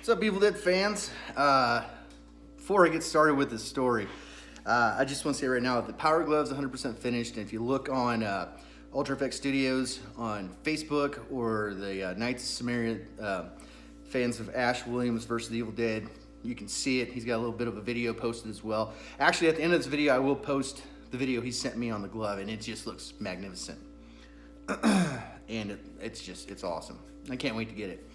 What's up, Evil Dead fans? Before I get started with this story, I just want to say right now that the Power Glove's 100% finished, and if you look on Ultra Effects Studios on Facebook or the Knights of Samaria fans of Ash Williams versus the Evil Dead, you can see it. He's got a little bit of a video posted as well. Actually, at the end of this video, I will post the video he sent me on the glove, and it just looks magnificent. And it's awesome. I can't wait to get it.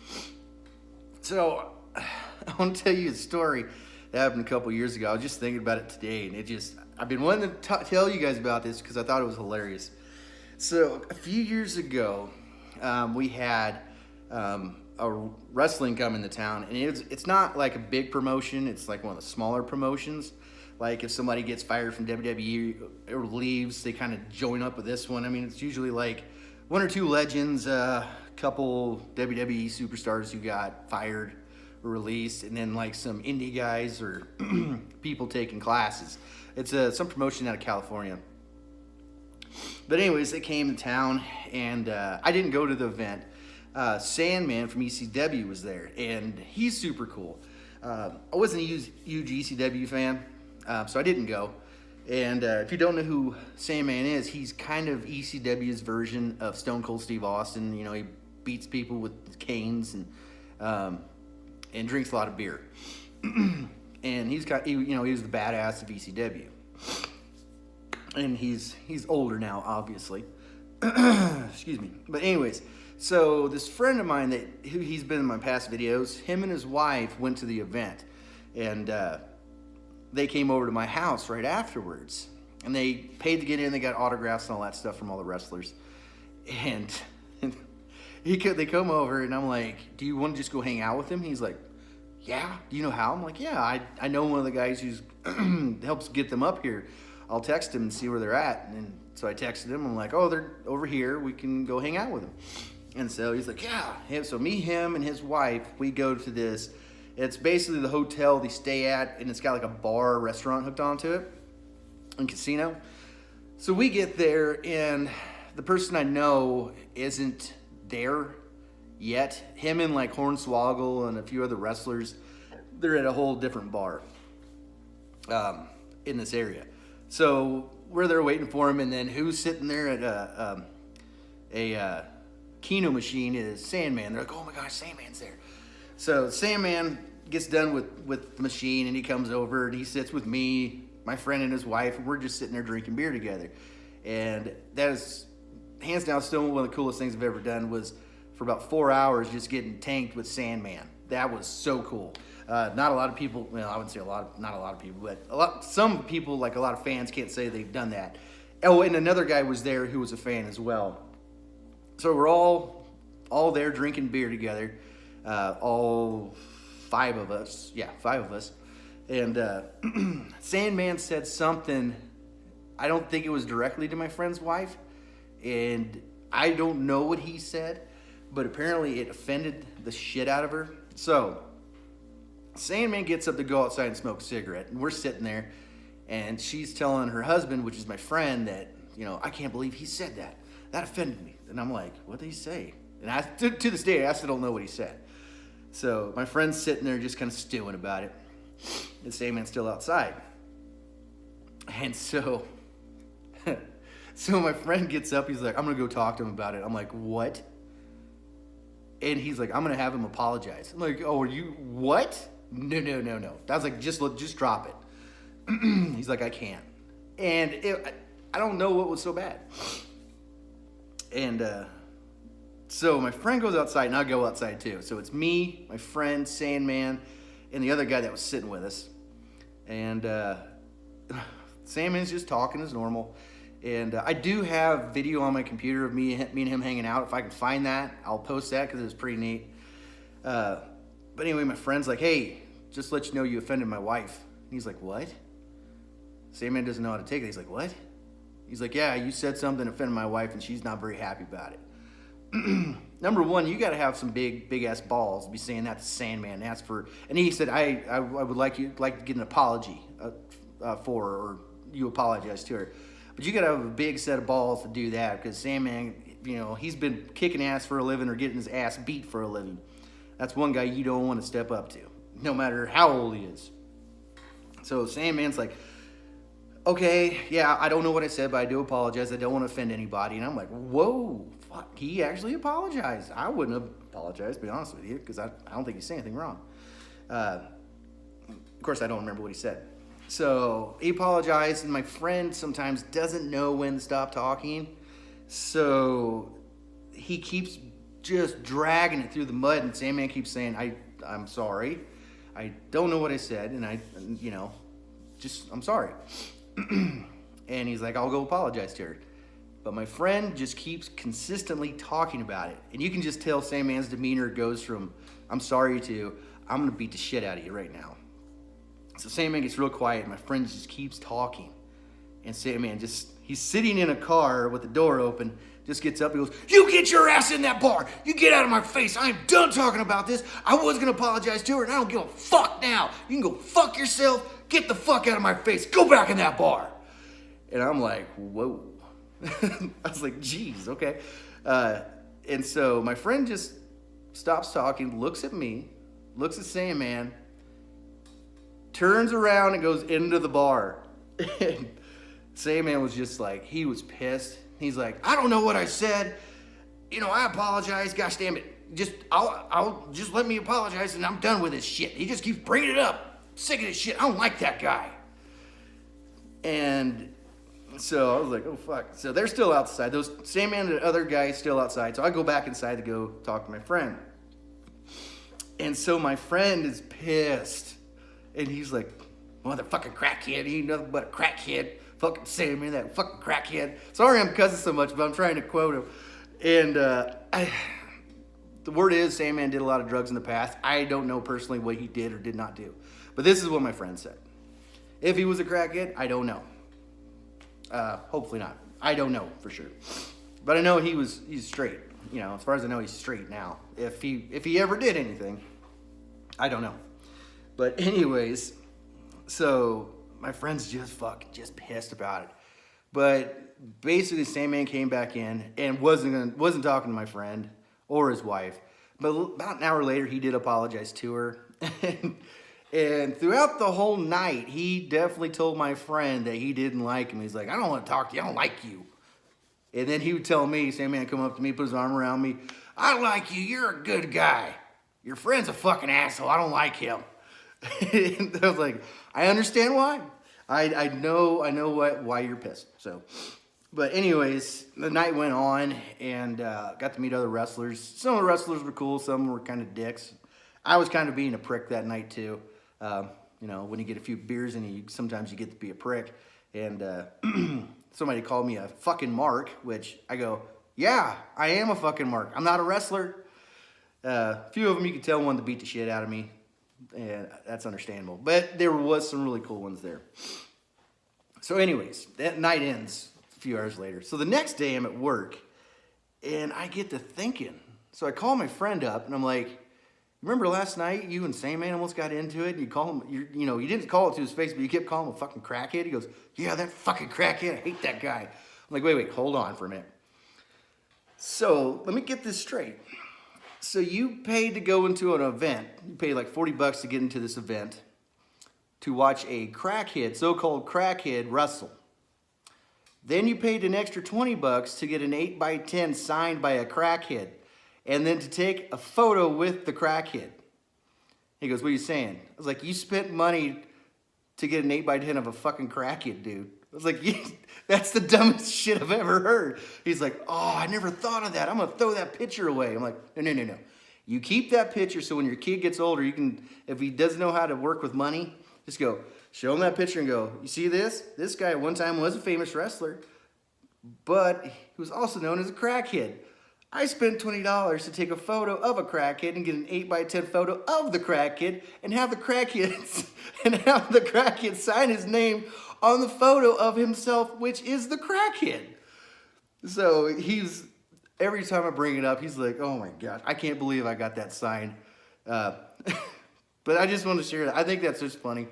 So, I want to tell you a story that happened a couple years ago. I was just thinking about it today, and I've been wanting to tell you guys about this because I thought it was hilarious. So, a few years ago, we had a wrestling come into town, and it's not like a big promotion. It's like one of the smaller promotions. Like if somebody gets fired from WWE or leaves, they kind of join up with this one. I mean, it's usually like one or two legends, couple WWE superstars who got fired or released, and then like some indie guys or people taking classes. It's some promotion out of California. But anyways, they came to town, and I didn't go to the event. Sandman from ECW was there, and he's super cool. I wasn't a huge ECW fan, so I didn't go. And if you don't know who Sandman is, he's kind of ECW's version of Stone Cold Steve Austin. You know, he beats people with canes and drinks a lot of beer. And he was the badass of ECW. And he's older now, obviously. Excuse me. But anyways, so this friend of mine he's been in my past videos, him and his wife went to the event, and they came over to my house right afterwards, and they paid to get in. They got autographs and all that stuff from all the wrestlers, and they come over, and I'm like, "Do you want to just go hang out with him?" He's like, "Yeah." "Do you know how?" I'm like, "Yeah, I know one of the guys who's helps get them up here. I'll text him and see where they're at." And so I texted him. I'm like, "Oh, they're over here. We can go hang out with them." And so he's like, "Yeah." So me, him, and his wife, we go to this. It's basically the hotel they stay at, and it's got like a bar, restaurant hooked onto it, and casino. So we get there, and the person I know isn't there yet. Him and like Hornswoggle and a few other wrestlers, they're at a whole different bar in this area. So we're there waiting for him, and then who's sitting there at a Keno machine is Sandman. They're like, "Oh my gosh, Sandman's there." So Sandman gets done with the machine, and he comes over, and he sits with me, my friend, and his wife, and we're just sitting there drinking beer together. And that is, hands down, still one of the coolest things I've ever done. Was for about 4 hours just getting tanked with Sandman. That was so cool. Not a lot of people, well, I wouldn't say not a lot of people, but some people, like a lot of fans, can't say they've done that. Oh, and another guy was there who was a fan as well. So we're all there drinking beer together, all five of us. And Sandman said something, I don't think it was directly to my friend's wife, and I don't know what he said, but apparently it offended the shit out of her. So Sandman gets up to go outside and smoke a cigarette, and we're sitting there, and she's telling her husband, which is my friend, that, "I can't believe he said that. That offended me." And I'm like, "What did he say?" And to this day, I still don't know what he said. So my friend's sitting there just kind of stewing about it. And Sandman's still outside. And so my friend gets up. He's like, "I'm going to go talk to him about it." I'm like, "What?" And he's like, "I'm going to have him apologize." I'm like, "Oh, are you, what?" No. I was like, just drop it. He's like, "I can't." And I don't know what was so bad. And so my friend goes outside, and I go outside too. So it's me, my friend, Sandman, and the other guy that was sitting with us. And Sandman's just talking as normal. And I do have video on my computer of me and him hanging out. If I can find that, I'll post that because it was pretty neat. But anyway, my friend's like, "Hey, just to let you know you offended my wife." And he's like, "What?" Sandman doesn't know how to take it. He's like, "What?" He's like, "Yeah, you said something that offended my wife, and she's not very happy about it." Number one, you got to have some big ass balls to be saying that to Sandman. And he said, I would like to get an apology for her, or you apologize to her. But you got to have a big set of balls to do that, because Sandman, he's been kicking ass for a living or getting his ass beat for a living. That's one guy you don't want to step up to, no matter how old he is. So Sandman's like, okay, yeah, I don't know what I said, but I do apologize. I don't want to offend anybody. And I'm like, whoa, fuck, he actually apologized. I wouldn't have apologized, to be honest with you, because I don't think he said anything wrong. Of course, I don't remember what he said. So he apologized, and my friend sometimes doesn't know when to stop talking. So he keeps just dragging it through the mud, and Sandman keeps saying, I'm sorry. I don't know what I said, and I'm sorry. And he's like, I'll go apologize to her. But my friend just keeps consistently talking about it. And you can just tell Sandman's demeanor goes from, I'm sorry to, I'm going to beat the shit out of you right now. So Sandman gets real quiet, and my friend just keeps talking. And Sandman he's sitting in a car with the door open, just gets up, he goes, you get your ass in that bar. You get out of my face. I am done talking about this. I was going to apologize to her, and I don't give a fuck now. You can go fuck yourself. Get the fuck out of my face. Go back in that bar. And I'm like, whoa. I was like, geez, okay. And so my friend just stops talking, looks at me, looks at Sandman, turns around and goes into the bar. And Sandman was just like, he was pissed. He's like, I don't know what I said. I apologize. Gosh damn it. I'll just let me apologize and I'm done with this shit. He just keeps bringing it up. Sick of this shit. I don't like that guy. And so I was like, oh fuck. So they're still outside. Those Sandman and the other guy still outside. So I go back inside to go talk to my friend. And so my friend is pissed. And he's like, motherfucking crackhead. He ain't nothing but a crackhead. Fucking Sandman, that fucking crackhead. Sorry I'm cussing so much, but I'm trying to quote him. And the word is Sandman did a lot of drugs in the past. I don't know personally what he did or did not do. But this is what my friend said. If he was a crackhead, I don't know. Hopefully not. I don't know for sure. But I know he's straight. As far as I know, he's straight now. If he ever did anything, I don't know. But anyways, so my friend's just pissed about it. But basically, Sandman came back in and wasn't talking to my friend or his wife. But about an hour later, he did apologize to her. And throughout the whole night, he definitely told my friend that he didn't like him. He's like, I don't want to talk to you. I don't like you. And then he would tell me, Sandman come up to me, put his arm around me. I like you. You're a good guy. Your friend's a fucking asshole. I don't like him. And I was like, I understand why. I know why you're pissed. So, but anyways, the night went on and got to meet other wrestlers. Some of the wrestlers were cool. Some were kind of dicks. I was kind of being a prick that night too. When you get a few beers in you, sometimes you get to be a prick. And somebody called me a fucking mark, which I go, yeah, I am a fucking mark. I'm not a wrestler. A few of them you could tell wanted to beat the shit out of me. And that's understandable. But there was some really cool ones there. So anyways, that night ends a few hours later. So the next day I'm at work and I get to thinking. So I call my friend up and I'm like, remember last night you and Sandman almost got into it? And you call him, you didn't call it to his face, but you kept calling him a fucking crackhead. He goes, yeah, that fucking crackhead. I hate that guy. I'm like, wait, hold on for a minute. So let me get this straight. So you paid to go into an event. You paid like $40 to get into this event to watch a crackhead, so-called crackhead, wrestle. Then you paid an extra $20 to get an 8x10 signed by a crackhead. And then to take a photo with the crackhead. He goes, what are you saying? I was like, you spent money to get an 8x10 of a fucking crackhead, dude. I was like, that's the dumbest shit I've ever heard. He's like, oh, I never thought of that. I'm going to throw that picture away. I'm like, no. You keep that picture so when your kid gets older, you can, if he doesn't know how to work with money, just go, show him that picture and go, you see this? This guy at one time was a famous wrestler, but he was also known as a crackhead. I spent $20 to take a photo of a crackhead and get an 8x10 photo of the crackhead and have the crackhead sign his name on the photo of himself, which is the crackhead. So every time I bring it up, he's like, oh my God, I can't believe I got that sign. But I just want to share that. I think that's just funny.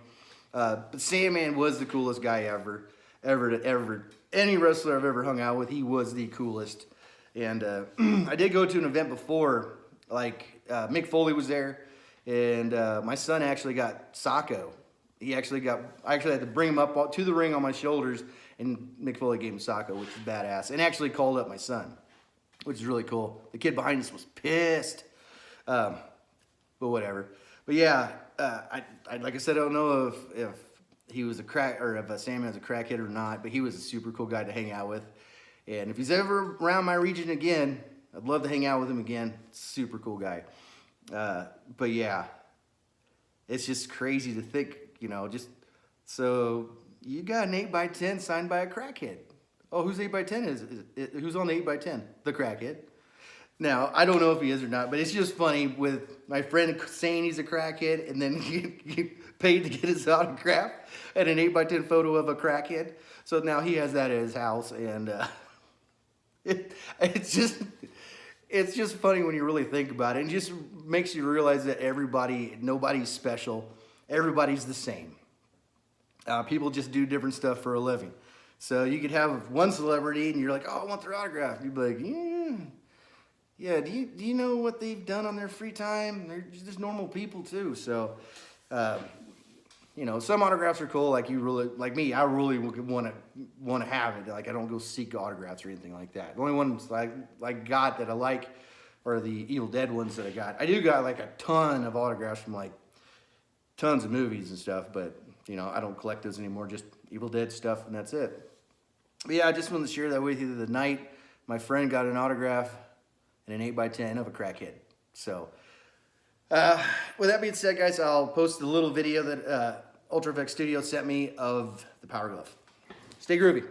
But Sandman was the coolest guy ever. Any wrestler I've ever hung out with, he was the coolest. And I did go to an event before, like Mick Foley was there, and my son actually got Sacco. I actually had to bring him up to the ring on my shoulders, and Mick Foley gave him Sacco, which is badass, and actually called up my son, which is really cool. The kid behind us was pissed, but whatever. But yeah, I like I said, I don't know if he was a crack, or if Sandman was a crackhead or not, but he was a super cool guy to hang out with. And if he's ever around my region again, I'd love to hang out with him again. Super cool guy. But yeah, it's just crazy to think, just, so you got an 8x10 signed by a crackhead. Oh, who's 8x10 who's on the 8x10? The crackhead. Now, I don't know if he is or not, but it's just funny with my friend saying he's a crackhead, and then he paid to get his autograph and an 8x10 photo of a crackhead. So now he has that at his house, and it's just funny when you really think about it. It just makes you realize that nobody's special. Everybody's the same. People just do different stuff for a living. So you could have one celebrity, and you're like, oh, I want their autograph. You'd be like, yeah. Do you know what they've done on their free time? They're just normal people too. So, some autographs are cool. Like me, I really want to have it. Like I don't go seek autographs or anything like that. The only ones I got that I like are the Evil Dead ones that I got. I do got like a ton of autographs from like tons of movies and stuff, but I don't collect those anymore. Just Evil Dead stuff, and that's it. But yeah, I just wanted to share that with you. The night my friend got an autograph and an 8x10 of a crackhead. So, with that being said, guys, I'll post a little video that Ultra Effects Studio sent me of the Power Glove. Stay groovy.